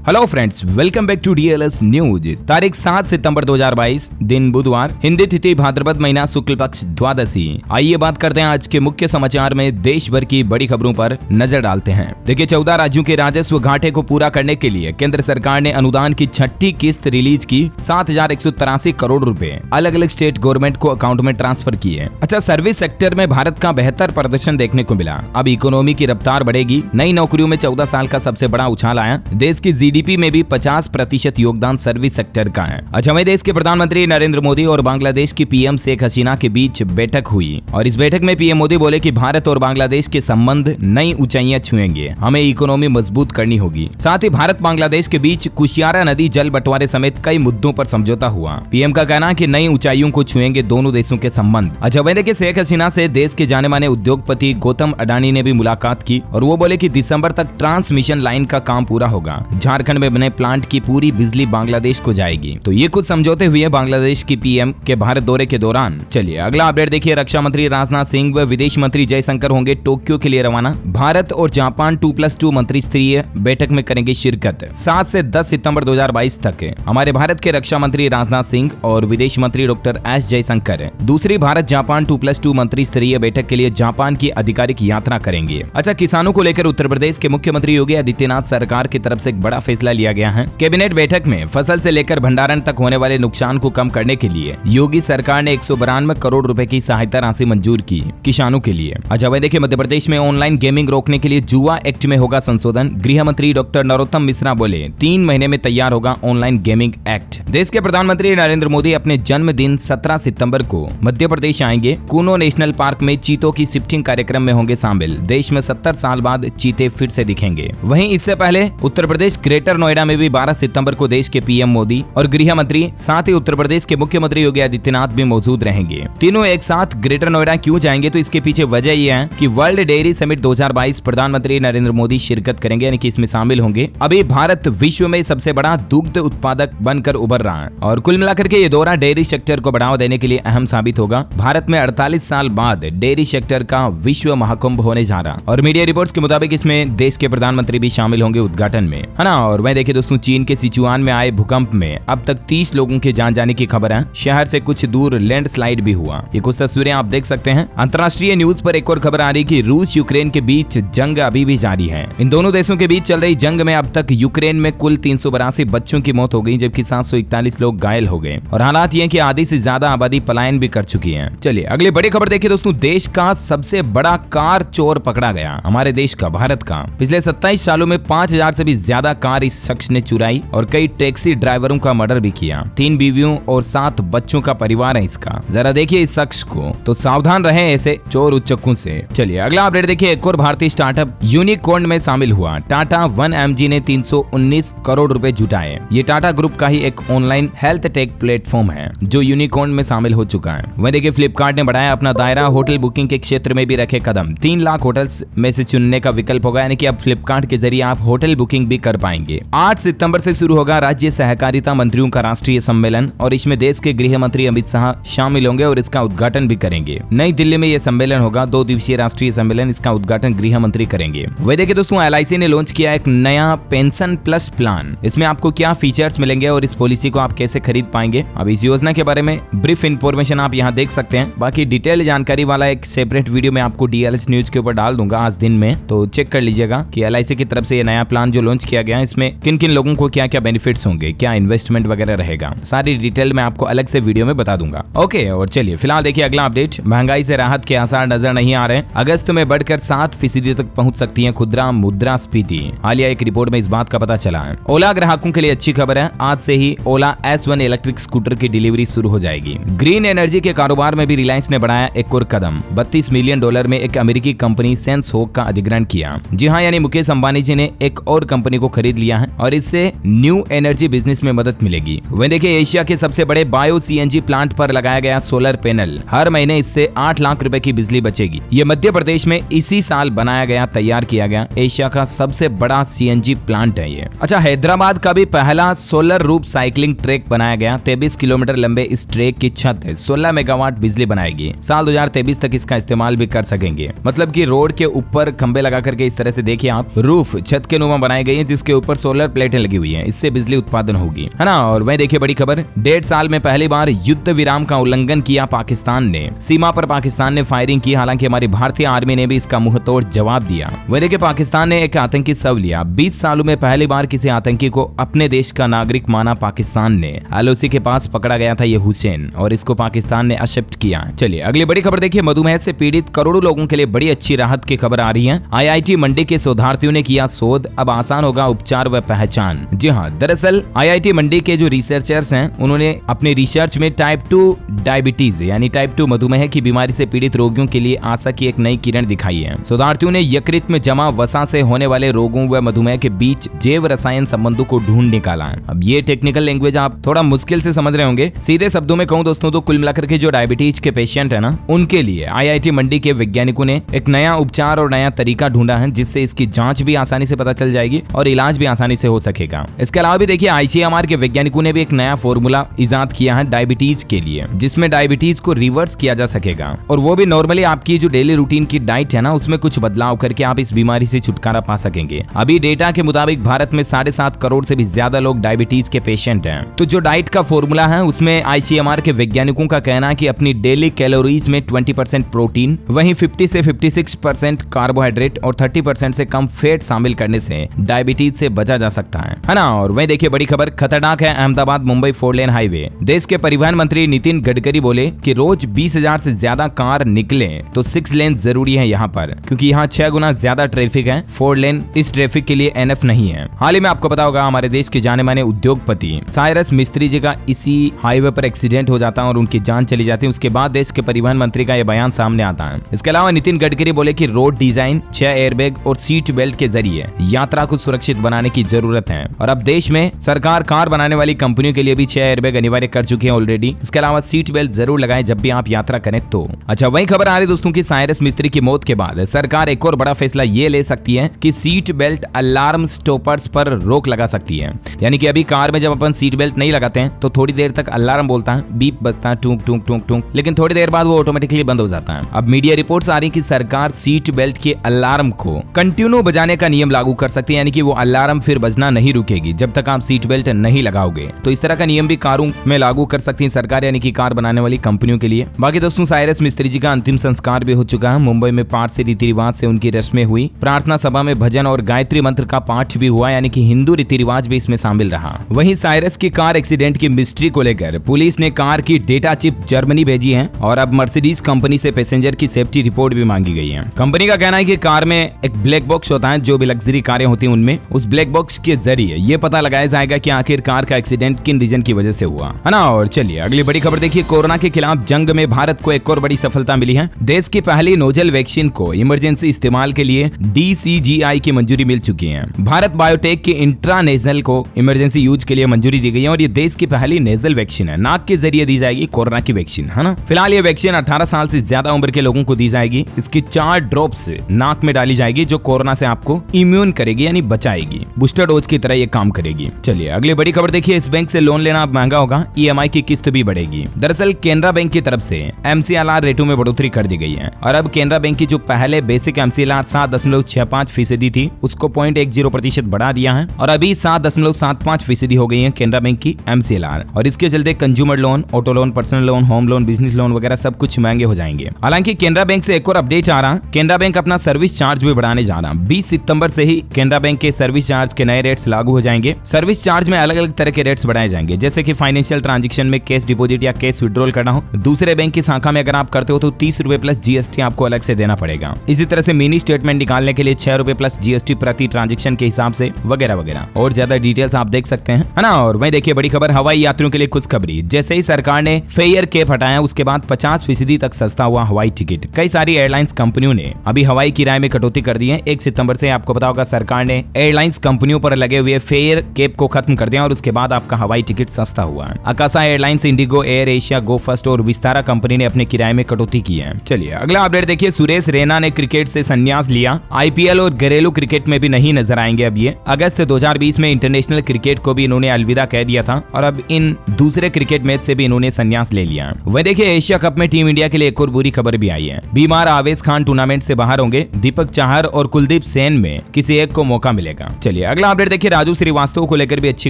Hello friends, welcome back to DLS news. तारीख 7 सितंबर 2022, दिन बुधवार, हिंदी तिथि भाद्रपद महीना शुक्ल पक्ष द्वादशी। आइए बात करते हैं आज के मुख्य समाचार में देश भर की बड़ी खबरों पर नजर डालते हैं। देखिए, 14 राज्यों के राजस्व घाटे को पूरा करने के लिए केंद्र सरकार ने अनुदान की छठी किस्त रिलीज की। 7,183 करोड़ रुपए अलग अलग स्टेट गवर्नमेंट को अकाउंट में ट्रांसफर किए। अच्छा, सर्विस सेक्टर में भारत का बेहतर प्रदर्शन देखने को मिला। अब इकोनॉमी की रफ्तार बढ़ेगी। नई नौकरियों में 14 साल का सबसे बड़ा उछाल आया। देश की जीडीपी में भी 50% योगदान सर्विस सेक्टर का है। अच्छा, वहीं देश के प्रधानमंत्री नरेंद्र मोदी और बांग्लादेश की पीएम शेख हसीना के बीच बैठक हुई और इस बैठक में पीएम मोदी बोले कि भारत और बांग्लादेश के संबंध नई ऊंचाइयां छुएंगे। हमें इकोनॉमी मजबूत करनी होगी। साथ ही भारत बांग्लादेश के बीच कुशियारा नदी जल बंटवारे समेत कई मुद्दों पर समझौता हुआ। पीएम का कहना है कि नई ऊंचाइयों को छुएंगे दोनों देशों के संबंध। अच्छा, वहीं देखिए, शेख हसीना से देश के जाने माने उद्योगपति गौतम अडानी ने भी मुलाकात की और वो बोले कि दिसंबर तक ट्रांसमिशन लाइन का काम पूरा होगा। झारखंड में बने प्लांट की पूरी बिजली बांग्लादेश को जाएगी। तो ये कुछ समझौते हुए बांग्लादेश की पीएम के भारत दौरे के दौरान। चलिए अगला अपडेट देखिए। रक्षा मंत्री राजनाथ सिंह व विदेश मंत्री जयशंकर होंगे टोक्यो के लिए रवाना। भारत और जापान 2+2 मंत्री स्तरीय बैठक में करेंगे शिरकत। 7 से 10 सितंबर 2022 तक हमारे भारत के रक्षा मंत्री राजनाथ सिंह और विदेश मंत्री डॉक्टर एस जयशंकर दूसरी भारत जापान 2+2 मंत्री स्तरीय बैठक के लिए जापान की आधिकारिक यात्रा करेंगे। अच्छा, किसानों को लेकर उत्तर प्रदेश के मुख्यमंत्री योगी आदित्यनाथ सरकार की तरफ से एक बड़ा फैसला लिया गया है। कैबिनेट बैठक में फसल से लेकर भंडारण तक होने वाले नुकसान को कम करने के लिए योगी सरकार ने 192 करोड़ रुपए की सहायता राशि मंजूर की किसानों के लिए। अच्छा, वही देखिए, मध्य प्रदेश में ऑनलाइन गेमिंग रोकने के लिए जुआ एक्ट में होगा संशोधन। गृह मंत्री डॉक्टर नरोत्तम मिश्रा बोले 3 महीने में तैयार होगा ऑनलाइन गेमिंग एक्ट। देश के प्रधानमंत्री नरेंद्र मोदी अपने जन्मदिन 17 सितंबर को मध्य प्रदेश आएंगे। कूनो नेशनल पार्क में चीतों की शिफ्टिंग कार्यक्रम में होंगे शामिल। देश में 70 साल बाद चीते फिर से दिखेंगे। वहीं इससे पहले उत्तर प्रदेश ग्रेटर नोएडा में भी 12 सितंबर को देश के पीएम मोदी और गृह मंत्री साथ ही उत्तर प्रदेश के मुख्यमंत्री योगी आदित्यनाथ भी मौजूद रहेंगे। तीनों एक साथ ग्रेटर नोएडा क्यों जाएंगे, तो इसके पीछे वजह यह है कि वर्ल्ड डेयरी समिट 2022 प्रधानमंत्री नरेंद्र मोदी शिरकत करेंगे, यानी कि इसमें शामिल होंगे। अभी भारत विश्व में सबसे बड़ा दुग्ध उत्पादक बनकर उभर रहा है और कुल मिलाकर के ये दौरा डेयरी सेक्टर को बढ़ावा देने के लिए अहम साबित होगा। भारत में 48 साल बाद डेयरी सेक्टर का विश्व महाकुंभ होने जा रहा और मीडिया रिपोर्ट्स के मुताबिक इसमें देश के प्रधानमंत्री भी शामिल होंगे उद्घाटन में, है ना। और वहीं देखिए दोस्तों, चीन के सिचुआन में आए भूकंप में अब तक 30 लोगों के जान जाने की खबर है। शहर से कुछ दूर लैंडस्लाइड भी हुआ। ये कुछ तस्वीरें आप देख सकते हैं। अंतर्राष्ट्रीय न्यूज पर एक और खबर आ रही कि रूस यूक्रेन के बीच जंग अभी भी जारी है। इन दोनों देशों के बीच चल रही जंग में अब तक यूक्रेन में कुल 382 बच्चों की मौत हो गई, जबकि 741 लोग घायल हो गए और हालात ये कि आधी से ज्यादा आबादी पलायन भी कर चुकी है। चलिए अगली बड़ी खबर देखिए दोस्तों। देश का सबसे बड़ा कार चोर पकड़ा गया। हमारे देश का, भारत का। पिछले 27 सालों में 5000 से भी ज्यादा कार इस शख्स ने चुराई और कई टैक्सी ड्राइवरों का मर्डर भी किया। 3 बीवियों और 7 बच्चों का परिवार है इसका। जरा देखिए इस शख्स को, तो सावधान रहें ऐसे चोर उच्चकों से। चलिए अगला अपडेट देखिए। एक और भारतीय स्टार्टअप यूनिकॉर्न में शामिल हुआ। टाटा 1mg ने 319 करोड़ रुपए जुटाए। ये टाटा ग्रुप का ही एक ऑनलाइन हेल्थ टेक प्लेटफॉर्म है जो यूनिकॉर्न में शामिल हो चुका है। वहीं देखिए, फ्लिपकार्ट ने बढ़ाया अपना दायरा। होटल बुकिंग के क्षेत्र में भी रखे कदम। 3 लाख होटल्स में से चुनने का विकल्प होगा, यानी कि अब फ्लिपकार्ट के जरिए आप होटल बुकिंग भी कर पाएंगे। 8 सितंबर से शुरू होगा राज्य सहकारिता मंत्रियों का राष्ट्रीय सम्मेलन और इसमें देश के गृह मंत्री अमित शाह शामिल होंगे और इसका उद्घाटन भी करेंगे। नई दिल्ली में यह सम्मेलन होगा। 2 दिवसीय राष्ट्रीय सम्मेलन। इसका उद्घाटन गृह मंत्री करेंगे। वही देखिए दोस्तों, LIC ने लॉन्च किया एक नया पेंशन प्लस प्लान। इसमें आपको क्या फीचर्स मिलेंगे और इस पॉलिसी को आप कैसे खरीद पाएंगे, अब इस योजना के बारे में ब्रीफ इंफॉर्मेशन आप यहाँ देख सकते हैं। बाकी डिटेल जानकारी वाला एक सेपरेट वीडियो मैं आपको DLS न्यूज के ऊपर डाल दूंगा आज दिन में, तो चेक कर लीजिएगा कि LIC की तरफ से ये नया प्लान जो लॉन्च किया गया है इसमें किन किन लोगों को क्या क्या बेनिफिट्स होंगे, क्या इन्वेस्टमेंट वगैरह रहेगा, सारी डिटेल मैं आपको अलग से वीडियो में बता दूंगा। ओके, और चलिए फिलहाल देखिए अगला अपडेट। महंगाई से राहत के आसार नजर नहीं आ रहे। अगस्त में बढ़कर 7% तक पहुंच सकती है खुदरा मुद्रास्फीति। हालिया एक रिपोर्ट में इस बात का पता चला है। ओला ग्राहकों के लिए अच्छी खबर है। आज से ही ओला S1 इलेक्ट्रिक स्कूटर की डिलीवरी शुरू हो जाएगी। ग्रीन एनर्जी के कारोबार में भी रिलायंस ने बढ़ाया एक और कदम। $32 मिलियन में एक अमेरिकी कंपनी सेंसहोक का अधिग्रहण किया। जी हाँ, यानी मुकेश अंबानी जी ने एक और कंपनी को खरीद लिया है और इससे न्यू एनर्जी बिजनेस में मदद मिलेगी। वहीं देखिए, एशिया के सबसे बड़े बायो CNG प्लांट पर लगाया गया सोलर पैनल। हर महीने इससे 8 लाख रुपए की बिजली बचेगी। ये मध्य प्रदेश में इसी साल बनाया गया, तैयार किया गया एशिया का सबसे बड़ा CNG प्लांट है ये। अच्छा, हैदराबाद का भी पहला सोलर रूफ साइकिलिंग ट्रैक बनाया गया। 23 किलोमीटर लंबे इस ट्रैक की छत 16 मेगावाट बिजली बनाएगी। साल 2023 तक इसका इस्तेमाल भी कर सकेंगे। मतलब कि रोड के ऊपर खंबे लगा करके इस तरह से देखिए आप, रूफ छत के नुमा बनाई गई है जिसके ऊपर पर सोलर प्लेटें लगी हुई हैं, इससे बिजली उत्पादन होगी, है ना। और वहीं देखिए बड़ी खबर, 1.5 साल में पहली बार युद्ध विराम का उल्लंघन किया पाकिस्तान ने। सीमा पर पाकिस्तान ने फायरिंग की, हालांकि हमारी भारतीय आर्मी ने भी इसका मुंहतोड़ जवाब दिया। वहीं देखिए पाकिस्तान ने एक आतंकी शव लिया। 20 सालों में पहली बार किसी आतंकी को अपने देश का नागरिक माना पाकिस्तान ने। LOC के पास पकड़ा गया था ये हुसैन और इसको पाकिस्तान ने एक्सेप्ट किया। चलिए अगली बड़ी खबर देखिए, मधुमेह से पीड़ित करोड़ों लोगों के लिए बड़ी अच्छी राहत की खबर आ रही है। IIT मंडी के शोधार्थियों ने किया शोध, अब आसान होगा उपचार व पहचान। जी हाँ, दरअसल IIT मंडी के जो रिसर्चर्स हैं उन्होंने अपने रिसर्च में टाइप 2 डायबिटीज यानी टाइप 2 मधुमेह की बीमारी से पीड़ित रोगियों के लिए आशा की एक नई किरण दिखाई है। शोधार्थियों ने यकृत में जमा वसा से होने वाले रोगों व मधुमेह के बीच जैव रसायन संबंधों को ढूंढ निकाला है। अब ये टेक्निकल लैंग्वेज आप थोड़ा मुश्किल से समझ रहे होंगे। सीधे शब्दों में कहूं दोस्तों तो कुल मिलाकर के जो डायबिटीज के पेशेंट है ना, उनके लिए IIT मंडी के वैज्ञानिकों ने एक नया उपचार और नया तरीका ढूंढा है, जिससे इसकी जांच भी आसानी से पता चल जाएगी और इलाज भी आसानी से हो सकेगा। इसके अलावा भी देखिए ICMR के वैज्ञानिकों ने भी एक नया फॉर्मूला इजाद किया है डायबिटीज के लिए, जिसमें डायबिटीज को रिवर्स किया जा सकेगा और वो भी नॉर्मली आपकी जो डेली रूटीन की डाइट है ना, उसमें कुछ बदलाव करके आप इस बीमारी से छुटकारा पा सकेंगे। अभी डेटा के मुताबिक भारत में 7.5 करोड़ से भी ज्यादा लोग डायबिटीज के पेशेंट हैं। तो जो डाइट का फॉर्मूला है उसमें ICMR के वैज्ञानिकों का कहना है कि अपनी डेली कैलोरीज में 20% प्रोटीन, वहीं 50 से 56% कार्बोहाइड्रेट और 30% से कम फैट शामिल करने से डायबिटीज से बचा जा सकता है ना। और वहीं देखिए बड़ी खबर, खतरनाक है अहमदाबाद मुंबई 4 लेन हाईवे। देश के परिवहन मंत्री नितिन गडकरी बोले कि रोज 20,000 से ज्यादा कार निकले तो 6 लेन जरूरी है यहाँ पर, क्योंकि यहाँ 6 गुना ज्यादा ट्रैफिक है। 4 लेन इस ट्रैफिक के लिए NF नहीं है। हाल ही में आपको पता होगा हमारे देश के जाने माने उद्योगपति साइरस मिस्त्री जी का इसी हाईवे पर एक्सीडेंट हो जाता है और उनकी जान चली जाती है। उसके बाद देश के परिवहन मंत्री का यह बयान सामने आता है। इसके अलावा नितिन गडकरी बोले कि रोड डिजाइन, 6 एयरबैग और सीट बेल्ट के जरिए यात्रा को सुरक्षित बनाने की जरूरत है। और अब देश में सरकार कार बनाने वाली कंपनियों के लिए भी 6 एयरबैग अनिवार्य कर चुकी है ऑलरेडी। इसके अलावा सीट बेल्ट जरूर लगाएं जब भी आप यात्रा करें तो। अच्छा, वही खबर आ रही दोस्तों की साइरस मिस्त्री की मौत के बाद सरकार एक और बड़ा फैसला ये ले सकती है कि सीट बेल्ट अलार्म स्टॉपर्स पर रोक लगा सकती है। यानी कि अभी कार में जब अपन सीट बेल्ट नहीं लगाते हैं तो थोड़ी देर तक अलार्म बोलता है, बीप बजता है, टूंक टूंक टूंक टूंक, लेकिन थोड़ी देर बाद वो ऑटोमेटिकली बंद हो जाता है। अब मीडिया रिपोर्ट्स आ रही कि सरकार सीट बेल्ट के अलार्म को कंटिन्यू बजाने का नियम लागू कर सकती है, यानी कि वो अलार्म फिर बजना नहीं रुकेगी जब तक आप सीट बेल्ट नहीं लगाओगे। तो इस तरह का नियम भी कारों में लागू कर सकती है सरकार, यानी कि कार बनाने वाली कंपनियों के लिए। बाकी दोस्तों साइरस मिस्त्री जी का अंतिम संस्कार भी हो चुका है। मुंबई में पारसी रीति रिवाज से उनकी रस्में हुई। प्रार्थना सभा में भजन और गायत्री मंत्र का पाठ भी हुआ, यानी कि हिंदू रीति रिवाज भी इसमें शामिल रहा। वहीं साइरस की कार एक्सीडेंट की मिस्ट्री को लेकर पुलिस ने कार की डेटा चिप जर्मनी भेजी है और अब मर्सिडीज कंपनी से पैसेंजर की सेफ्टी रिपोर्ट भी मांगी गई है। कंपनी का कहना है कि कार में एक ब्लैक बॉक्स होता है, जो भी लग्जरी कारें होती हैं उनमें उस ब्लैक बॉक्स के जरिए ये पता लगाया जाएगा कि आखिर कार का एक्सीडेंट किन रीजन की वजह से हुआ, है ना। और चलिए अगली बड़ी खबर देखिए, कोरोना के खिलाफ जंग में भारत को एक और बड़ी सफलता मिली है। देश की पहली नोजल वैक्सीन को इमरजेंसी इस्तेमाल के लिए DCGI की मंजूरी मिल चुकी है। भारत बायोटेक के इंट्रानेजल को इमरजेंसी यूज के लिए मंजूरी दी गई है और ये देश की पहली नेजल वैक्सीन है। नाक के जरिए दी जाएगी कोरोना की वैक्सीन, है ना। फिलहाल ये वैक्सीन 18 साल से ज्यादा उम्र के लोगों को दी जाएगी। इसकी 4 ड्रॉप्स नाक में डाली जाएगी जो कोरोना से आपको इम्यून करेगी, यानी बचाएगी। बूस्टर डोज की तरह ये काम करेगी। चलिए अगली बड़ी खबर देखिए, इस बैंक से लोन लेना अब महंगा होगा, EMI की किस्त भी बढ़ेगी। दरअसल केनरा बैंक की तरफ से MCLR रेटों में बढ़ोतरी कर दी गई है और अब केनरा बैंक की जो पहले बेसिक MCLR 7.65% थी उसको 0.10% बढ़ा दिया है और अभी 7.75% हो गई है केनरा बैंक की MCLR। और इसके चलते consumer loan, auto loan, personal loan, home loan, business loan वगैरह सब कुछ महंगे हो जाएंगे। हालांकि केनरा बैंक से एक और अपडेट आ रहा, केनरा बैंक अपना सर्विस चार्ज भी बढ़ाने जा रहा। 20 सितंबर से ही केनरा बैंक के सर्विस चार्ज के नए रेट्स लागू हो जाएंगे। सर्विस चार्ज में अलग अलग तरह के रेट्स बढ़ाए जाएंगे, जैसे कि फाइनेंशियल ट्रांजेक्शन में कैश डिपॉजिट या कैश विड्रॉल करना हो दूसरे बैंक की शाखा में अगर आप करते हो तो 30 रुपए प्लस GST आपको अलग से देना पड़ेगा। इसी तरह से मिनी स्टेटमेंट निकालने के लिए 6 रुपए प्लस GST प्रति ट्रांजेक्शन के हिसाब से वगैरह वगैरह। और ज्यादा डिटेल्स आप देख सकते हैं, है ना। और वहीं देखिए बड़ी खबर, हवाई यात्रियों के लिए खुशखबरी। जैसे ही सरकार ने फेयर कैप हटाया उसके बाद 50% तक सस्ता हुआ हवाई टिकट। कई सारी एयरलाइंस कंपनियों ने अभी हवाई किराए में कटौती कर दी है। 1 सितंबर से आपको पता होगा सरकार ने एयरलाइंस कंपनियों पर लगे हुए फेयर कैप को खत्म कर दिया और उसके बाद आपका हवाई टिकट सस्ता हुआ है। आकाशा एयरलाइंस, इंडिगो, एयर एशिया, गो फर्स्ट और विस्तारा कंपनी ने अपने किराए में कटौती की है। चलिए अगला अपडेट देखिए, सुरेश रैना ने क्रिकेट से संन्यास लिया। IPL और घरेलू क्रिकेट में भी नहीं नजर आएंगे अब ये। अगस्त 2020 में इंटरनेशनल क्रिकेट को भी इन्होंने अलविदा कह दिया था और अब इन दूसरे क्रिकेट मैच से भी इन्होंने संन्यास ले लिया। वह देखिए एशिया कप में टीम इंडिया के लिए एक और बुरी खबर भी आई है। बीमार आवेश खान टूर्नामेंट से बाहर होंगे। दीपक चाहर और कुलदीप सेन में किसी एक को मौका मिलेगा। चलिए चलिए अगला अपडेट देखिए, राजू श्रीवास्तव को लेकर भी अच्छी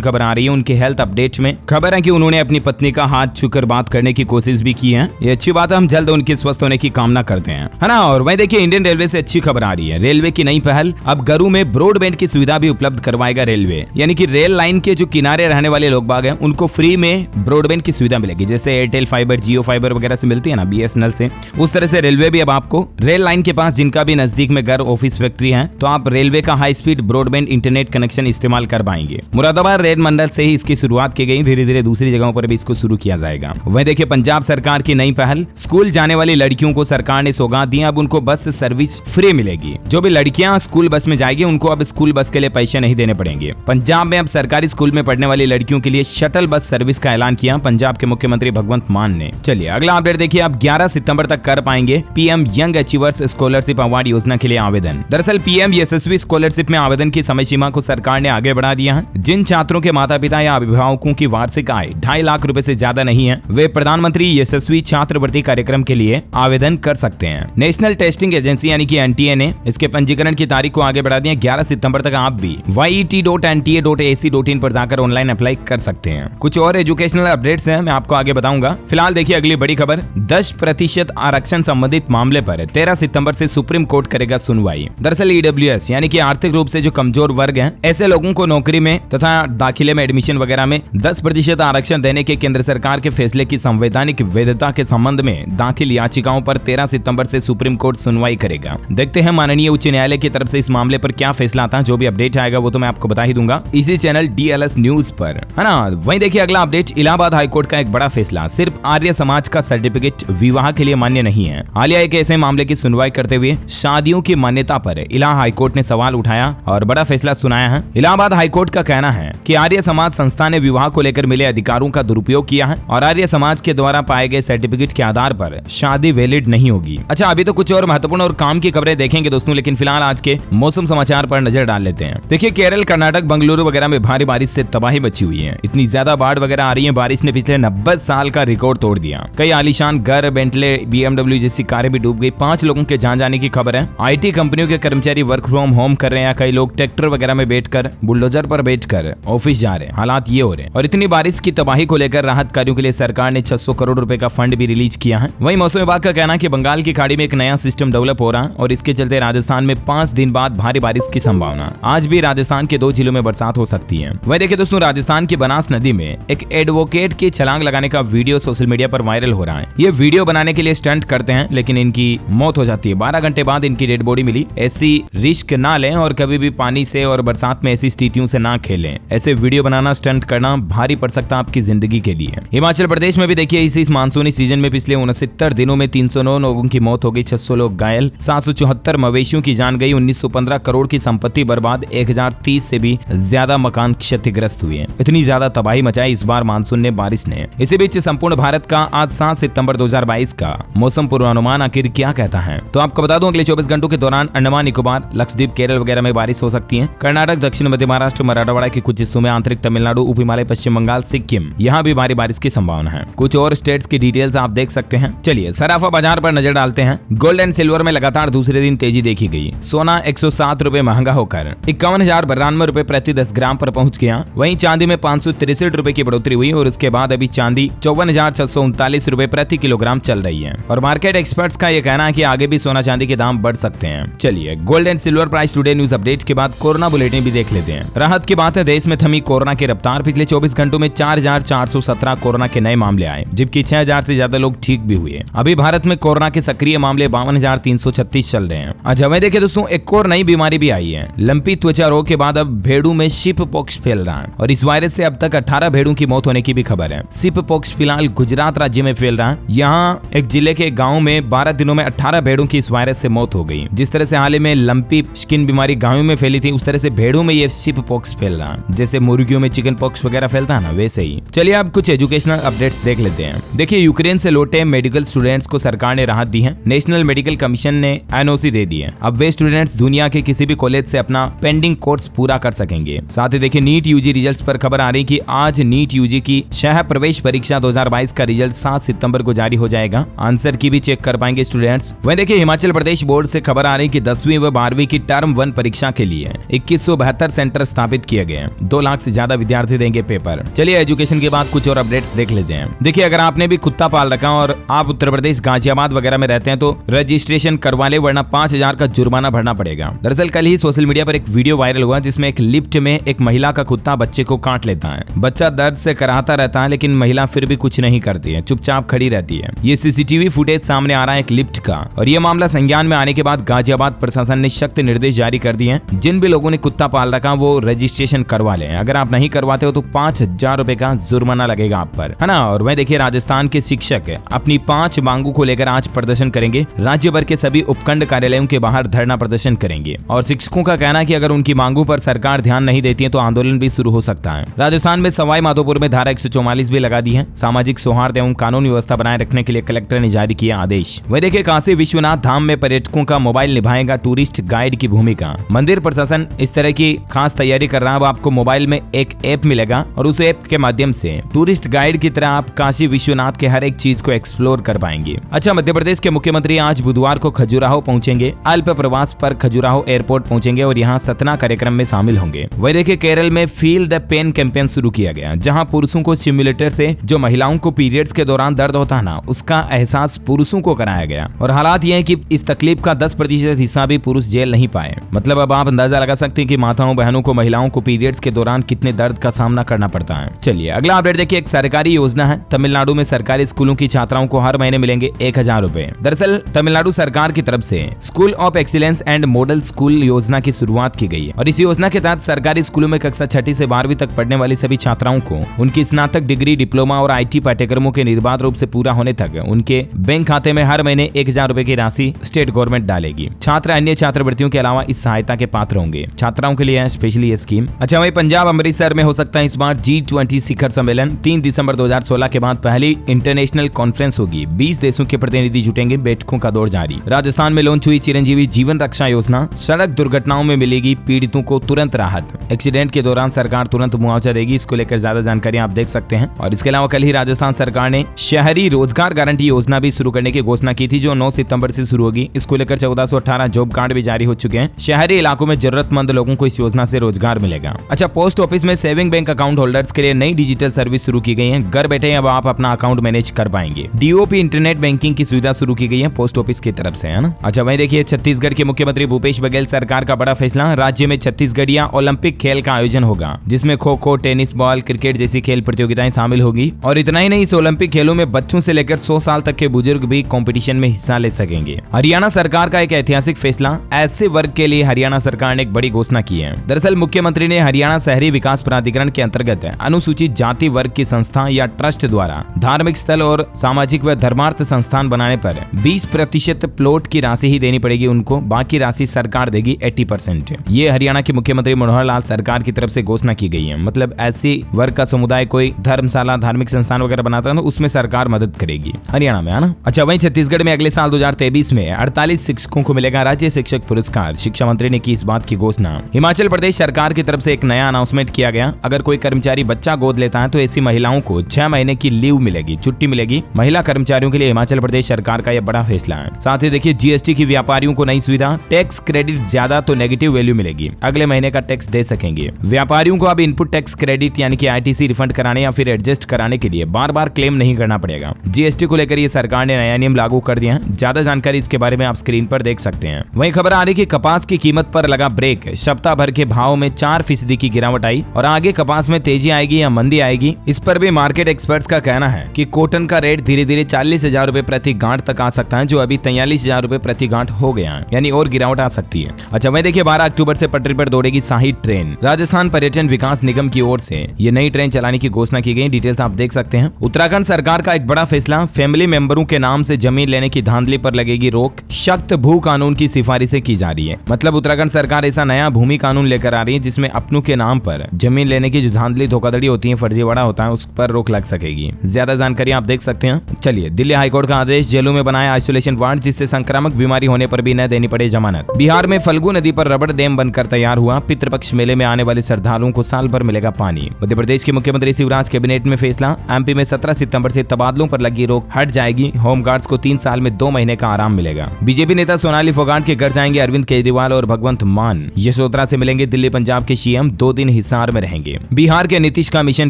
खबर आ रही है। उनके हेल्थ अपडेट में खबर है कि उन्होंने अपनी पत्नी का हाथ छूकर बात करने की कोशिश भी की है। ये अच्छी बात है, हम जल्द उनके स्वस्थ होने की कामना करते हैं, है ना। और वहीं देखिए इंडियन रेलवे से अच्छी खबर आ रही है। रेलवे की नई पहल, अब घरों में ब्रॉडबैंड की सुविधा भी उपलब्ध करवाएगा रेलवे। यानी कि रेल लाइन के जो किनारे रहने वाले लोग बाग हैं उनको फ्री में ब्रॉडबैंड की सुविधा मिलेगी, जैसे एयरटेल फाइबर, जियो फाइबर वगैरह से मिलती है ना BSNL से। उस तरह से रेलवे भी अब आपको रेल लाइन के पास जिनका भी नजदीक में घर, ऑफिस, फैक्ट्री है, तो आप रेलवे का high speed broadband internet connection इस्तेमाल कर पाएंगे। मुरादाबाद रेल मंडल से ही इसकी शुरुआत की गई, धीरे धीरे दूसरी जगहों पर भी इसको शुरू किया जाएगा। वहीं देखिए पंजाब सरकार की नई पहल, स्कूल जाने वाली लड़कियों को सरकार ने सौगात दी, अब उनको बस सर्विस फ्री मिलेगी। जो भी लड़कियां स्कूल बस में जाएगी उनको अब स्कूल बस के लिए पैसे नहीं देने पड़ेंगे। पंजाब में अब सरकारी स्कूल में पढ़ने वाली लड़कियों के लिए शटल बस सर्विस का ऐलान किया पंजाब के मुख्यमंत्री भगवंत मान ने। चलिए अगला अपडेट देखिए, अब 11 सितंबर तक कर पाएंगे PM young achievers scholarship award योजना के लिए आवेदन। दरअसल पीएम यशस्वी स्कॉलरशिप में आवेदन की समय सीमा को सरकार ने आगे बढ़ा दिया है। जिन छात्रों के माता पिता या अभिभावकों की वार्षिक आय 2.5 लाख रुपए से ज्यादा नहीं है, वे प्रधानमंत्री यशस्वी छात्रवृत्ति कार्यक्रम के लिए आवेदन कर सकते हैं। नेशनल टेस्टिंग एजेंसी यानी कि एनटीए ने इसके पंजीकरण की तारीख को आगे बढ़ा दिया। 11 सितंबर तक आप भी yet.nta.ac.in पर जाकर ऑनलाइन अप्लाई कर सकते हैं। कुछ और एजुकेशनल अपडेट्स हैं, मैं आपको आगे बताऊंगा। फिलहाल देखिए अगली बड़ी खबर, 10% आरक्षण संबंधित मामले पर 13 सितंबर से सुप्रीम कोर्ट करेगा सुनवाई। दरअसल ईडब्ल्यूएस यानी कि आर्थिक रूप से जो कमजोर वर्ग हैं, ऐसे लोगों को नौकरी में तथा दाखिले में, एडमिशन वगैरह में 10% आरक्षण देने के केंद्र सरकार के फैसले की संवैधानिक वैधता के संबंध में दाखिल याचिकाओं पर 13 सितंबर से सुप्रीम कोर्ट सुनवाई करेगा। देखते हैं माननीय उच्च न्यायालय की तरफ से इस मामले पर क्या फैसला आता है। जो भी अपडेट आएगा वो तो मैं आपको बता ही दूंगा इसी चैनल DLS न्यूज पर, है ना। वहीं देखिए अगला अपडेट, इलाहाबाद हाईकोर्ट का एक बड़ा फैसला, सिर्फ आर्य समाज का सर्टिफिकेट विवाह के लिए मान्य नहीं है। हालिया एक ऐसे मामले की सुनवाई करते हुए शादियों की मान्यता पर इलाहा हाईकोर्ट ने सवाल उठाया और बड़ा फैसला सुनाया है। इलाहाबाद हाईकोर्ट का कहना है कि आर्य समाज संस्था ने विवाह को लेकर मिले अधिकारों का दुरुपयोग किया है और आर्य समाज के द्वारा पाए गए सर्टिफिकेट के आधार पर शादी वैलिड नहीं होगी। अच्छा, अभी तो कुछ और महत्वपूर्ण और काम की खबरें देखेंगे दोस्तों, लेकिन फिलहाल आज के मौसम समाचार पर नजर डाल लेते हैं। देखिए केरल, कर्नाटक, बंगलुरु वगैरह में भारी बारिश से तबाही मची हुई है। इतनी ज्यादा बाढ़ वगैरह आ रही है, बारिश ने पिछले 90 साल का रिकॉर्ड तोड़ दिया। कई आलीशान घर, बेंटले, BMW जैसी कारें भी डूब गई। 5 लोगों के जान जाने की खबर है। IT कंपनियों के कर्मचारी वर्क फ्रॉम होम कर रहे हैं, कई लोग ट्रैक्टर वगैरह में बैठकर, बुलडोजर पर बैठकर ऑफिस जा रहे हैं। हालात ये हो रहे हैं। और इतनी बारिश की तबाही को लेकर राहत कार्यों के लिए सरकार ने 600 करोड़ रुपए का फंड भी रिलीज किया है। वहीं मौसम विभाग का कहना है कि बंगाल की खाड़ी में एक नया सिस्टम डेवलप हो रहा है और इसके चलते राजस्थान में 5 दिन बाद भारी बारिश की संभावना। आज भी राजस्थान के 2 जिलों में बरसात हो सकती है। वहीं देखिए दोस्तों, राजस्थान की बनास नदी में एक एडवोकेट की छलांग लगाने का वीडियो सोशल मीडिया पर वायरल हो रहा है। ये वीडियो बनाने के लिए स्टंट करते हैं, लेकिन इनकी मौत हो जाती है। 12 घंटे बाद इनकी डेड बॉडी मिली। ऐसी रिस्क ना लें और कभी भी पानी से और बरसात में ऐसी स्थितियों से ना खेलें। ऐसे वीडियो बनाना, स्टंट करना भारी पड़ सकता है आपकी जिंदगी के लिए। हिमाचल प्रदेश में भी देखिए इस मानसूनी सीजन में पिछले 69 दिनों में 309 लोगों की मौत हो गई, 600 लोग घायल, 774 मवेशियों की जान गई, 1915 करोड़ की संपत्ति बर्बाद, 1030 से भी ज्यादा मकान क्षतिग्रस्त हुए। इतनी ज्यादा तबाही मचाई इस बार मानसून ने, बारिश ने। इसी बीच संपूर्ण भारत का आज 7 सितंबर 2022 का मौसम पूर्वानुमान आखिर क्या कहता है, तो आपको बता दूं अगले 24 घंटों के दौरान अंडमान निकोबार, लक्षद्वीप, केरल वगैरह में बारिश हो सकती है। कर्नाटक, दक्षिण मध्य महाराष्ट्र, मराठवाड़ा के कुछ हिस्सों में, आंतरिक तमिलनाडु, उप हिमालय, पश्चिम बंगाल, सिक्किम, यहाँ भी भारी बारिश की संभावना है। कुछ और स्टेट्स की डिटेल्स आप देख सकते हैं। चलिए सराफा बाजार पर नजर डालते हैं। गोल्ड एंड सिल्वर में लगातार दूसरे दिन तेजी देखी गई। सोना 107 रुपए महंगा होकर 51,092 रुपए प्रति 10 ग्राम पर पहुंच गया। वहीं चांदी में 563 रुपए की बढ़ोतरी हुई और उसके बाद अभी चांदी 54,639 रुपए प्रति किलोग्राम चल रही है। और मार्केट एक्सपर्ट्स का यह कहना है कि आगे भी सोना चांदी के दाम बढ़ सकते हैं। चलिए gold and silver price today news update के बाद कोरोना बुलेटिन भी देख लेते हैं। राहत की बात है, देश में थमी कोरोना की रफ्तार। पिछले 24 घंटों में 4,417 कोरोना के नए मामले आए, जबकि 6,000 से ज्यादा लोग ठीक भी हुए। अभी भारत में कोरोना के सक्रिय मामले 52,336 चल रहे हैं। अच्छा वहीं देखिए दोस्तों, एक और नई बीमारी भी आई है। लंपी त्वचा रोग के बाद अब भेड़ों में शिप पॉक्स फैल रहा है और इस वायरस से अब तक 18 भेड़ों की मौत होने की भी खबर है। शिप पॉक्स फिलहाल गुजरात राज्य में फैल रहा है। यहाँ एक जिले के गाँव में 12 दिनों में 18 भेड़ों की इस वायरस से मौत हो गई। जिस तरह से हाल ही में लंपी स्किन बीमारी गायों में फैली थी, उस तरह से भेड़ों में ये शिप पॉक्स फैल रहा है। जैसे मुर्गियों में चिकन पॉक्स वगैरह फैलता है ना, वैसे ही। चलिए अब कुछ एजुकेशनल अपडेट्स देख लेते हैं। देखिए यूक्रेन से लौटे मेडिकल स्टूडेंट्स को सरकार ने राहत दी है। नेशनल मेडिकल कमीशन ने NOC दे दी है। अब वे स्टूडेंट्स दुनिया के किसी भी कॉलेज से अपना पेंडिंग कोर्स पूरा कर सकेंगे। साथ ही देखिए नीट यूजी रिजल्ट्स पर खबर आ रही कि आज नीट यूजी की सह प्रवेश परीक्षा 2022 का रिजल्ट 7 सितंबर को जारी हो जाएगा। आंसर की भी चेक कर पाएंगे स्टूडेंट्स। वहीं देखिए हिमाचल प्रदेश बोर्ड से खबर आ रही कि 10वीं व 12वीं की टर्म 1 परीक्षा के लिए 2172 सेंटर स्थापित किए गए। 2 लाख से ज्यादा विद्यार्थी देंगे पेपर। चलिए एजुकेशन के बाद कुछ और अपडेट्स देख लेते हैं। देखिए, अगर आपने भी कुत्ता पाल रखा और आप उत्तर प्रदेश गाजियाबाद वगैरह में रहते हैं तो रजिस्ट्रेशन करवा ले, वरना 5000 का जुर्माना भरना पड़ेगा। दरअसल कल ही सोशल मीडिया पर एक वीडियो वायरल हुआ जिसमें एक लिफ्ट में एक महिला का कुत्ता बच्चे को काट लेता है। बच्चा दर्द से कराहता रहता है, लेकिन महिला फिर भी कुछ नहीं करती है, चुपचाप खड़ी रहती है। ये सीसीटीवी फुटेज सामने आ रहा है एक लिफ्ट का, और ये मामला संज्ञान में आने के बाद गाजियाबाद प्रशासन ने सख्त निर्देश जारी कर दिए हैं। जिन भी लोगों ने कुत्ता पाल रखा वो रजिस्ट्रेशन करवा लें। अगर आप नहीं करवाते हो तो 5000 रुपए का जुर्माना लगेगा आप पर, है ना। और वह देखिए, राजस्थान के शिक्षक अपनी 5 मांगों को लेकर आज प्रदर्शन करेंगे। राज्य भर के सभी उपखंड कार्यालयों के बाहर धरना प्रदर्शन करेंगे, और शिक्षकों का कहना है कि अगर उनकी मांगों पर सरकार ध्यान नहीं देती है तो आंदोलन भी शुरू हो सकता है। राजस्थान में सवाई माधोपुर में धारा 144 भी लगा दी है। सामाजिक सौहार्द एवं कानून व्यवस्था बनाए रखने के लिए कलेक्टर ने जारी किया आदेश। वह देखिए, काशी विश्वनाथ धाम में पर्यटकों का मोबाइल निभाएगा टूरिस्ट गाइड की भूमिका। मंदिर प्रशासन इस तरह की खास तैयारी कर रहा है। अब आपको मोबाइल में एक ऐप मिलेगा और उस ऐप के माध्यम से टूरिस्ट गाइड की तरह आप काशी विश्वनाथ के हर एक चीज को एक्सप्लोर कर पाएंगे। अच्छा, मध्य प्रदेश के मुख्यमंत्री आज बुधवार को खजुराहो पहुंचेंगे। अल्प प्रवास पर खजुराहो एयरपोर्ट पहुंचेंगे और यहां सतना कार्यक्रम में शामिल होंगे। वह देखिए, केरल में फील द पेन कैंपेन शुरू किया गया, जहां पुरुषों को सिम्युलेटर से जो महिलाओं को पीरियड्स के दौरान दर्द होता है ना, उसका एहसास पुरुषों को कराया गया। और हालात ये है कि इस तकलीफ का 10% हिस्सा भी पुरुष झेल नहीं पाए। मतलब अब आप अंदाजा लगा सकते हैं कि माताओं बहनों को, महिलाओं को पीरियड्स के दौरान कितने दर्द का सामना करना पड़ता है। चलिए अगला अपडेट देखिए, एक सरकारी योजना है। तमिलनाडु में सरकारी स्कूलों की छात्राओं को हर महीने मिलेंगे 1000 रुपए। दरअसल तमिलनाडु सरकार की तरफ से school of excellence and model school योजना की शुरुआत की गई है, और इस योजना के तहत सरकारी स्कूलों में कक्षा 6 से 12वीं तक पढ़ने वाली सभी छात्राओं को उनकी स्नातक डिग्री, डिप्लोमा और IT पाठ्यक्रमों के निर्बाध रूप से पूरा होने तक उनके बैंक खाते में हर महीने 1000 रुपए की राशि स्टेट गवर्नमेंट डालेगी। छात्र अन्य छात्रवृत्तियों के अलावा इस सहायता के पात्र होंगे। छात्राओं के लिए है स्पेशली ये स्कीम। अच्छा, वही पंजाब अमृतसर में हो सकता है इस बार G20 शिखर सम्मेलन। 3 दिसंबर 2016 के बाद पहली इंटरनेशनल कॉन्फ्रेंस होगी। 20 देशों के प्रतिनिधि जुटेंगे, बैठकों का दौर जारी। राजस्थान में लॉन्च हुई चिरंजीवी जीवन रक्षा योजना। सड़क दुर्घटनाओं में मिलेगी पीड़ितों को तुरंत राहत। एक्सीडेंट के दौरान सरकार तुरंत मुआवजा देगी। इसको लेकर ज्यादा जानकारी आप देख सकते हैं। और इसके अलावा कल ही राजस्थान सरकार ने शहरी रोजगार गारंटी योजना भी शुरू करने की घोषणा की थी, जो 9 सितंबर से शुरू होगी। इसको लेकर 1418 जॉब कार्ड भी जारी हो चुके हैं। शहरी इलाकों में जरूरतमंद लोगों को इस योजना से रोजगार मिलेगा। अच्छा, पोस्ट ऑफिस में सेविंग बैंक अकाउंट होल्डर्स के लिए नई डिजिटल सर्विस शुरू की गई है। घर बैठे अब आप अपना अकाउंट मैनेज कर पाएंगे। DOP इंटरनेट बैंकिंग की सुविधा शुरू की गई है पोस्ट ऑफिस की तरफ से, है ना। अच्छा, वहीं देखिए, छत्तीसगढ़ के मुख्यमंत्री भूपेश बघेल सरकार का बड़ा फैसला। राज्य में छत्तीसगढ़िया ओलंपिक खेल का आयोजन होगा, जिसमें kho kho, tennis ball, cricket जैसी खेल प्रतियोगिताएं शामिल होगी। और इतना ही नहीं, इस ओलंपिक खेलों में बच्चों से लेकर 100 साल तक के बुजुर्ग भी कंपटीशन में हिस्सा ले सकेंगे। हरियाणा सरकार का एक ऐतिहासिक फैसला। ऐसे वर्ग के लिए हरियाणा सरकार ने एक बड़ी घोषणा की है। दरअसल मुख्यमंत्री ने हरियाणा शहरी विकास प्राधिकरण के अंतर्गत अनुसूचित जाति वर्ग की संस्था या ट्रस्ट द्वारा धार्मिक स्थल और सामाजिक व धर्मार्थ संस्थान बनाने पर 20% प्लॉट की राशि ही देनी पड़ेगी उनको, बाकी राशि सरकार देगी 80%। ये हरियाणा के मुख्यमंत्री मनोहर लाल सरकार की तरफ से घोषणा की गई है। मतलब ऐसी वर्ग का समुदाय कोई धर्मशाला, धार्मिक संस्थान वगैरह बनाता है तो उसमें सरकार मदद करेगी हरियाणा में, है ना। अच्छा, वहीं छत्तीसगढ़ में अगले साल 2023 में 48 शिक्षकों को मिलेगा राज्य शिक्षक पुरस्कार। शिक्षा मंत्री ने की इस बात की घोषणा। हिमाचल प्रदेश सरकार की तरफ से एक नया अनाउंसमेंट किया गया। अगर कोई कर्मचारी बच्चा गोद लेता है तो ऐसी महिलाओं को 6 महीने की लीव मिलेगी, छुट्टी मिलेगी। महिला कर्मचारियों के लिए हिमाचल प्रदेश सरकार का यह बड़ा फैसला है। साथ ही देखिए, GST की व्यापारियों को नई सुविधा। टैक्स क्रेडिट ज्यादा तो नेगेटिव वैल्यू मिलेगी, अगले महीने का टैक्स दे सकेंगे। व्यापारियों को अब इनपुट टैक्स क्रेडिट यानी कि ITC रिफंड कराने या फिर एडजस्ट कराने के लिए बार बार क्लेम नहीं करना पड़ेगा। GST को लेकर ये सरकार ने नया नियम लागू कर दिया है। ज्यादा जानकारी इसके बारे में आप स्क्रीन पर देख सकते हैं। वहीं खबर आ रही कि कपास की कीमत पर लगा ब्रेक। सप्ताह भर के भाव में 4% की गिरावट आई और आगे कपास में तेजी आएगी या मंदी आएगी, इस पर भी मार्केट एक्सपर्ट्स का कहना है कि कॉटन का रेट धीरे धीरे 40,000 रुपए प्रति गांठ तक आ सकता है, जो अभी 43,000 रुपए प्रति गांठ हो गया है, यानी और गिरावट आ सकती है। अच्छा, वहीं देखिए, 12 अक्टूबर से पटरी पर दौड़ेगी शाही ट्रेन। राजस्थान पर्यटन विकास निगम की ओर से ये नई ट्रेन चलाने की घोषणा की गई। डिटेल्स आप देख सकते हैं। उत्तराखंड सरकार का एक बड़ा फैसला। फैमिली मेंबरों के नाम से जमीन लेने की धांधली पर लगेगी रोक। सख्त भू कानून की सिफारिशें की जा रही है। मतलब उत्तराखंड सरकार ऐसा नया भूमि कानून लेकर आ रही है जिसमें अपनों के नाम पर जमीन लेने की जो धांधली, धोखाधड़ी होती है, फर्जीवाड़ा होता है, उस पर रोक लग सकेगी। ज्यादा जानकारी आप देख सकते हैं। चलिए, दिल्ली हाईकोर्ट का आदेश। जेलों में बनाया आइसोलेशन वार्ड, जिससे संक्रामक बीमारी होने पर भी न देनी पड़े जमानत। बिहार में फल्गु नदी पर रबड़ डैम बनकर तैयार हुआ। पितृपक्ष मेले में आने वाले श्रद्धालुओं को साल भर मिलेगा पानी। मध्य प्रदेश के मुख्यमंत्री शिवराज कैबिनेट में फैसला। MP में 17 सितंबर से तबादलों पर लगी रोक हट जाएगी। होमगार्ड्स को 3 साल में 2 महीने का आराम मिलेगा। बीजेपी नेता सोनाली फोगाट के घर जाएंगे अरविंद केजरीवाल और भगवंत मान। यशोदा मल्होत्रा से मिलेंगे दिल्ली पंजाब के सीएम, 2 दिन हिसार में रहेंगे। बिहार के नीतीश का मिशन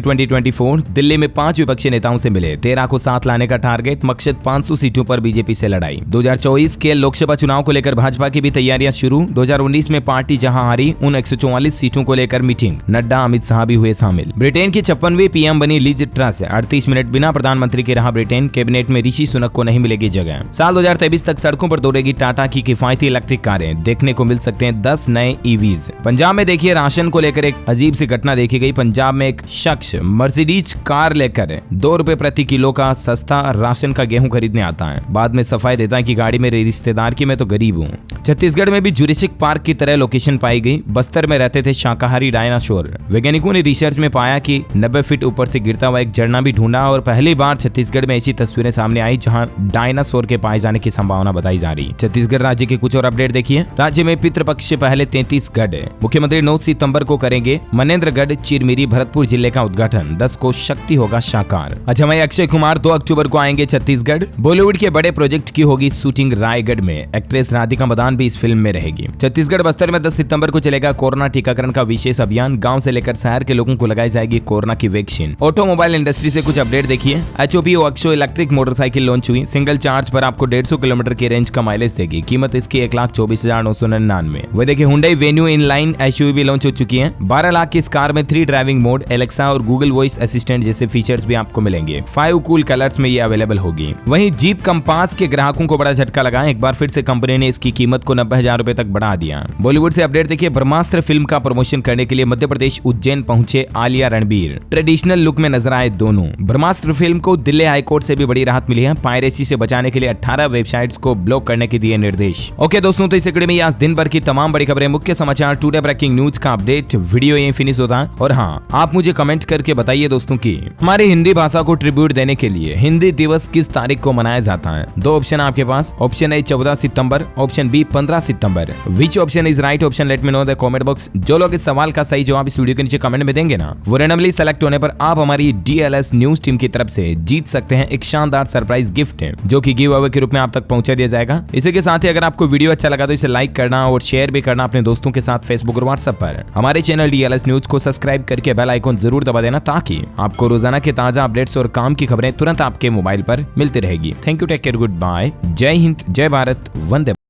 2024, दिल्ली में 5 विपक्षी नेताओं से मिले, 13 को साथ लाने का टारगेट, मकसद 500 सीटों पर बीजेपी से लड़ाई। 2024 के लोकसभा चुनाव को लेकर भाजपा की भी तैयारियां शुरू, 2019 में पार्टी जहां हारी उन 144 सीटों को लेकर मीटिंग, नड्डा अमित शाह भी हुए शामिल। ब्रिटेन की 56वीं पीएम बनी लिज ट्रस, 38 मिनट बिना प्रधानमंत्री के रहा ब्रिटेन, कैबिनेट में ऋषि सुनक को नहीं मिलेगी जगह। साल 2023 तक सड़कों पर दौड़ेगी टाटा की किफायती इलेक्ट्रिक कारें, देखने को मिल सकते हैं 10 नए ईवीज। पंजाब में देखिए राशन को लेकर एक अजीब सी घटना देखी गई। पंजाब में एक शख्स मर्सिडीज कार लेकर 2 रुपए प्रति किलो का सस्ता राशन का गेहूं खरीदने आता है, बाद में सफाई देता है कि गाड़ी मेरे रिश्तेदार की, मैं तो गरीब हूँ। छत्तीसगढ़ में भी जुरासिक पार्क की तरह लोकेशन पाई गई, बस्तर में रहते थे शाकाहारी डायनासोर। वैज्ञानिकों ने रिसर्च में पाया कि 90 फीट ऊपर से गिरता हुआ एक झरना भी ढूंढा और पहली बार छत्तीसगढ़ में ऐसी तस्वीरें सामने आई जहां डायनासोर के पाए जाने की संभावना बताई जा रही है। छत्तीसगढ़ राज्य के कुछ और अपडेट देखिए। राज्य में पितृपक्ष से पहले 33 गढ़, मुख्यमंत्री 9 सितंबर को करेंगे मनेन्द्रगढ़ चिरमिरी भरतपुर जिले का उद्घाटन, 10 को शक्ति होगा साकार। अच्छा भाई, अक्षय कुमार 2 अक्टूबर को आएंगे छत्तीसगढ़। बॉलीवुड के बड़े प्रोजेक्ट की होगी शूटिंग रायगढ़ में, एक्ट्रेस राधिका मदान भी इस फिल्म में रहेगी। छत्तीसगढ़ बस्तर में 10 सितंबर को चलेगा कोरोना टीकाकरण का विशेष अभियान, गांव से लेकर शहर के लोगों को लगाई जाएगी कोरोना की वैक्सीन। ऑटोमोबाइल इंडस्ट्री से कुछ अपडेट देखिए। HOP OXO electric motorcycle launch हुई, सिंगल चार्ज पर आपको 150 किलोमीटर की रेंज का माइलेज देगी, कीमत इसकी 1,24,999। वह देखिए हुंडई वेन्यू इनलाइन एसयूवी भी लॉन्च हो चुकी है। 12 लाख की इस कार में 3 ड्राइविंग मोड, एलेक्सा और गूगल वॉइस असिस्टेंट जैसे फीचर्स भी आपको मिलेंगे। 5 कूल कलर्स में ये अवेलेबल होगी। वहीं जीप कंपास के ग्राहकों को बड़ा झटका लगा, एक बार फिर से कंपनी ने इसकी कीमत को 90,000 रुपए तक बढ़ा दिया। बॉलीवुड से अपडेट देखिए। ब्रह्मास्त्र फिल्म का प्रमोशन करने के लिए मध्य प्रदेश उज्जैन पहुंचे आलिया रणबीर, ट्रेडिशनल लुक में नजर आए दोनों। ब्रह्मास्त्र फिल्म को दिल्ली हाईकोर्ट से भी बड़ी राहत मिली है, पायरेसी से बचाने के लिए 18 वेबसाइट्स को ब्लॉक करने के दिए निर्देश। ओके दोस्तों, तो इस कड़ी में आज दिन भर की तमाम बड़ी खबरें, मुख्य समाचार, टुडे ब्रेकिंग न्यूज का अपडेट वीडियो यहीं फिनिश होता है। और हाँ, आप मुझे कमेंट करके बताइए दोस्तों की हमारी हिंदी भाषा को ट्रिब्यूट देने के लिए हिंदी दिवस किस तारीख को मनाया जाता है। 2 ऑप्शन है आपके पास, ऑप्शन ए 14 सितंबर, ऑप्शन बी 15 सितंबर। Which option is right option, let me know the comment box. जो लोग इस सवाल का सही जवाब इस वीडियो के नीचे कमेंट में देंगे ना, वो रैंडमली सेलेक्ट होने पर आप हमारी DLS न्यूज टीम की तरफ से जीत सकते हैं एक शानदार सरप्राइज गिफ्ट, जो कि गिव अवे के रूप में आप तक पहुंचा दिया जाएगा। इसी के साथ ही अगर आपको वीडियो अच्छा लगा तो इसे लाइक करना और शेयर भी करना अपने दोस्तों के साथ फेसबुक और व्हाट्सएप पर। हमारे चैनल DLS न्यूज को सब्सक्राइब करके बेल आइकन जरूर दबा देना, ताकि आपको रोजाना के ताजा अपडेट्स और काम की खबरें तुरंत आपके मोबाइल पर मिलती रहेगी। Thank you, take care, goodbye, जय हिंद, जय भारत, वंदे।